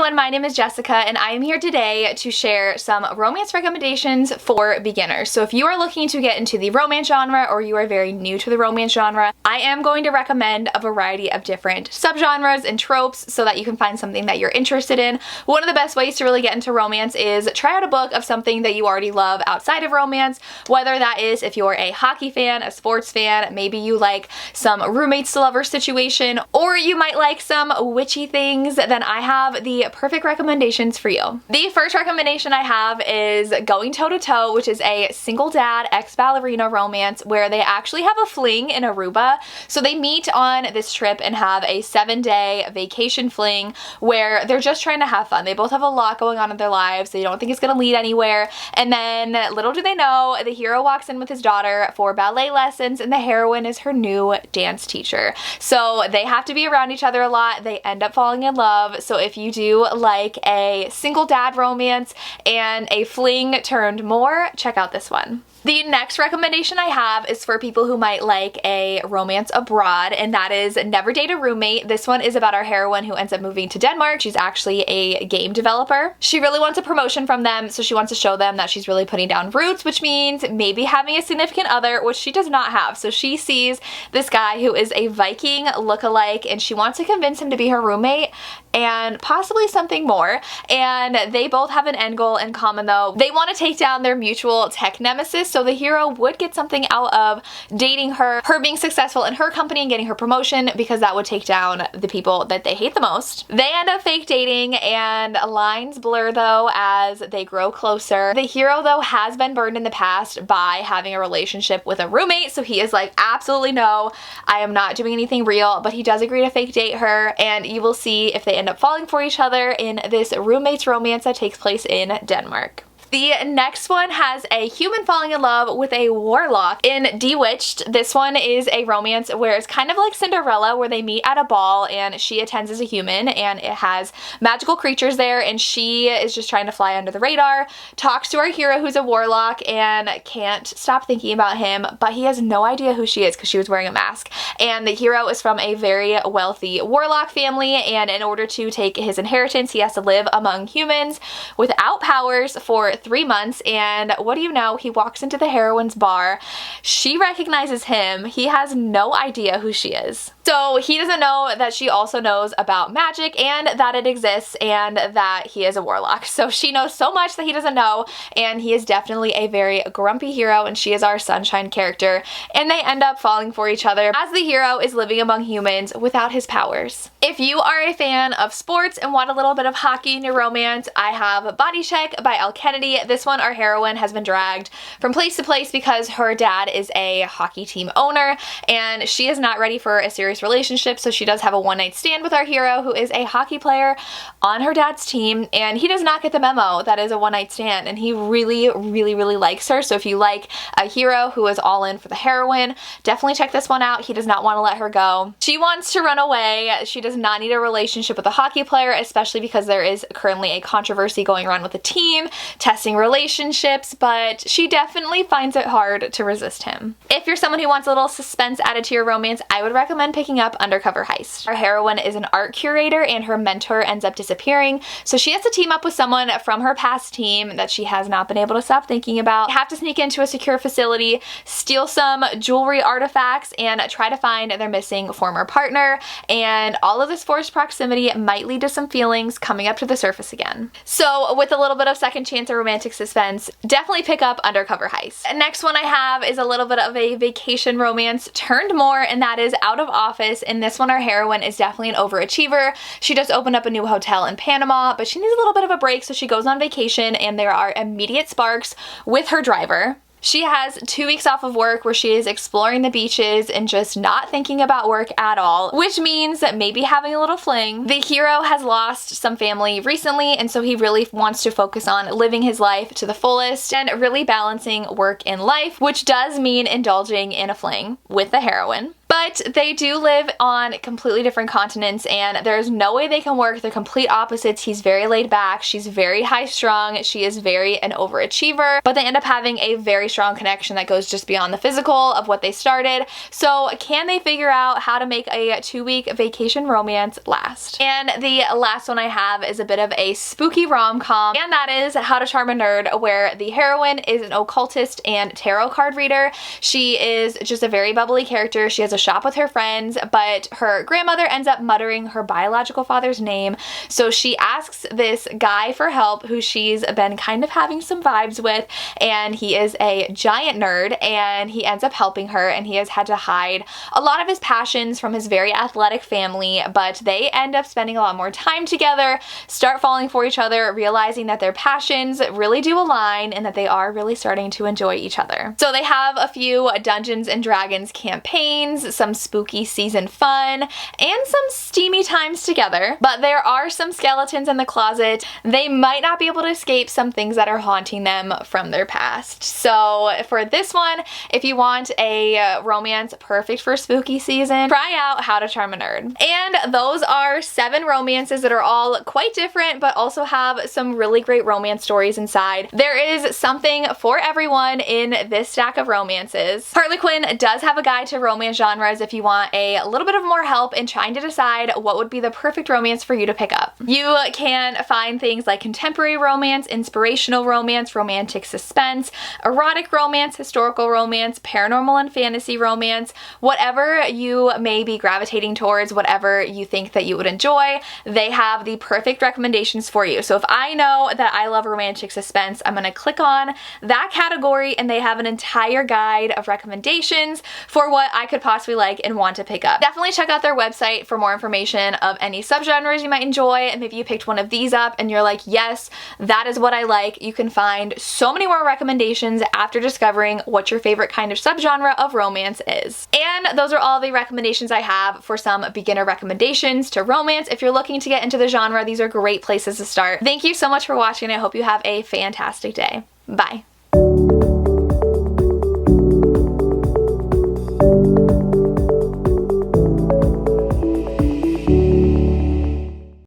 everyone, my name is Jessica and I am here today to share some romance recommendations for beginners. So if you are looking to get into the romance genre or you are very new to the romance genre, I am going to recommend a variety of different subgenres and tropes so that you can find something that you're interested in. One of the best ways to really get into romance is try out a book of something that you already love outside of romance, whether that is if you're a hockey fan, a sports fan, maybe you like some roommates to lovers situation, or you might like some witchy things, then I have the perfect recommendations for you. The first recommendation I have is Going Toe to Toe, which is a single dad ex-ballerina romance where they actually have a fling in Aruba. So they meet on this trip and have a 7-day vacation fling where they're just trying to have fun. They both have a lot going on in their lives. They don't think it's gonna lead anywhere. And then little do they know, the hero walks in with his daughter for ballet lessons and the heroine is her new dance teacher. So they have to be around each other a lot. They end up falling in love. So if you do like a single dad romance and a fling turned more, check out this one. The next recommendation I have is for people who might like a romance abroad, and that is Never Date a Roommate. This one is about our heroine who ends up moving to Denmark. She's actually a game developer. She really wants a promotion from them, so she wants to show them that she's really putting down roots, which means maybe having a significant other, which she does not have. So she sees this guy who is a Viking lookalike, and she wants to convince him to be her roommate and possibly something more. And they both have an end goal in common though. They want to take down their mutual tech nemesis, so the hero would get something out of dating her being successful in her company and getting her promotion, because that would take down the people that they hate the most. They end up fake dating and lines blur though as they grow closer. The hero though has been burned in the past by having a relationship with a roommate, so he is like, absolutely no, I am not doing anything real, but he does agree to fake date her, and you will see if they end up falling for each other in this roommates romance that takes place in Denmark. The next one has a human falling in love with a warlock in Bewitched. This one is a romance where it's kind of like Cinderella, where they meet at a ball and she attends as a human and it has magical creatures there, and she is just trying to fly under the radar, talks to our hero who's a warlock and can't stop thinking about him, but he has no idea who she is because she was wearing a mask. And the hero is from a very wealthy warlock family, and in order to take his inheritance he has to live among humans without powers for 3 months, and what do you know, he walks into the heroine's bar. She recognizes him. He has no idea who she is. So he doesn't know that she also knows about magic and that it exists and that he is a warlock. So she knows so much that he doesn't know, and he is definitely a very grumpy hero and she is our sunshine character, and they end up falling for each other as the hero is living among humans without his powers. If you are a fan of sports and want a little bit of hockey in your romance, I have Body Check by Elle Kennedy. This one, our heroine has been dragged from place to place because her dad is a hockey team owner and she is not ready for a serious relationship, so she does have a one-night stand with our hero who is a hockey player on her dad's team, and he does not get the memo that is a one-night stand, and he really likes her. So if you like a hero who is all in for the heroine, definitely check this one out. He does not want to let her go. She wants to run away. She does not need a relationship with a hockey player, especially because there is currently a controversy going around with the team testing relationships, but she definitely finds it hard to resist him. If you're someone who wants a little suspense added to your romance, I would recommend picking up Undercover Heist. Our heroine is an art curator and her mentor ends up disappearing, so she has to team up with someone from her past team that she has not been able to stop thinking about. They have to sneak into a secure facility, steal some jewelry artifacts, and try to find their missing former partner, and all of this forced proximity might lead to some feelings coming up to the surface again. So with a little bit of second chance or romantic suspense, definitely pick up Undercover Heist. Next one I have is a little bit of a vacation romance turned more, and that is Out of Office. In this one, our heroine is definitely an overachiever. She just opened up a new hotel in Panama, but she needs a little bit of a break, so she goes on vacation, and there are immediate sparks with her driver. She has 2 weeks off of work where she is exploring the beaches and just not thinking about work at all, which means that maybe having a little fling. The hero has lost some family recently, and so he really wants to focus on living his life to the fullest and really balancing work and life, which does mean indulging in a fling with the heroine. But But they do live on completely different continents, and there's no way they can work. They're complete opposites. He's very laid back. She's very high strung. She is very an overachiever, but they end up having a very strong connection that goes just beyond the physical of what they started. So can they figure out how to make a 2-week vacation romance last? And the last one I have is a bit of a spooky rom-com, and that is How to Charm a Nerd, where the heroine is an occultist and tarot card reader. She is just a very bubbly character. She has a shop with her friends, but her grandmother ends up muttering her biological father's name. So she asks this guy for help who she's been kind of having some vibes with, and he is a giant nerd, and he ends up helping her, and he has had to hide a lot of his passions from his very athletic family, but they end up spending a lot more time together, start falling for each other, realizing that their passions really do align and that they are really starting to enjoy each other. So they have a few Dungeons and Dragons campaigns, some spooky season fun, and some steamy times together, but there are some skeletons in the closet. They might not be able to escape some things that are haunting them from their past. So for this one, if you want a romance perfect for spooky season, try out How to Charm a Nerd. And those are 7 romances that are all quite different, but also have some really great romance stories inside. There is something for everyone in this stack of romances. Harlequin does have a guide to romance genres if you want a little bit of more help in trying to decide what would be the perfect romance for you to pick up. You can find things like contemporary romance, inspirational romance, romantic suspense, erotic romance, historical romance, paranormal and fantasy romance, whatever you may be gravitating towards, whatever you think that you would enjoy, they have the perfect recommendations for you. So if I know that I love romantic suspense, I'm gonna click on that category and they have an entire guide of recommendations for what I could possibly like and want to pick up. Definitely check out their website for more information of any subgenres you might enjoy, and maybe you picked one of these up and you're like, yes, that is what I like. You can find so many more recommendations after discovering what your favorite kind of subgenre of romance is. And those are all the recommendations I have for some beginner recommendations to romance. If you're looking to get into the genre, these are great places to start. Thank you so much for watching. I hope you have a fantastic day. Bye.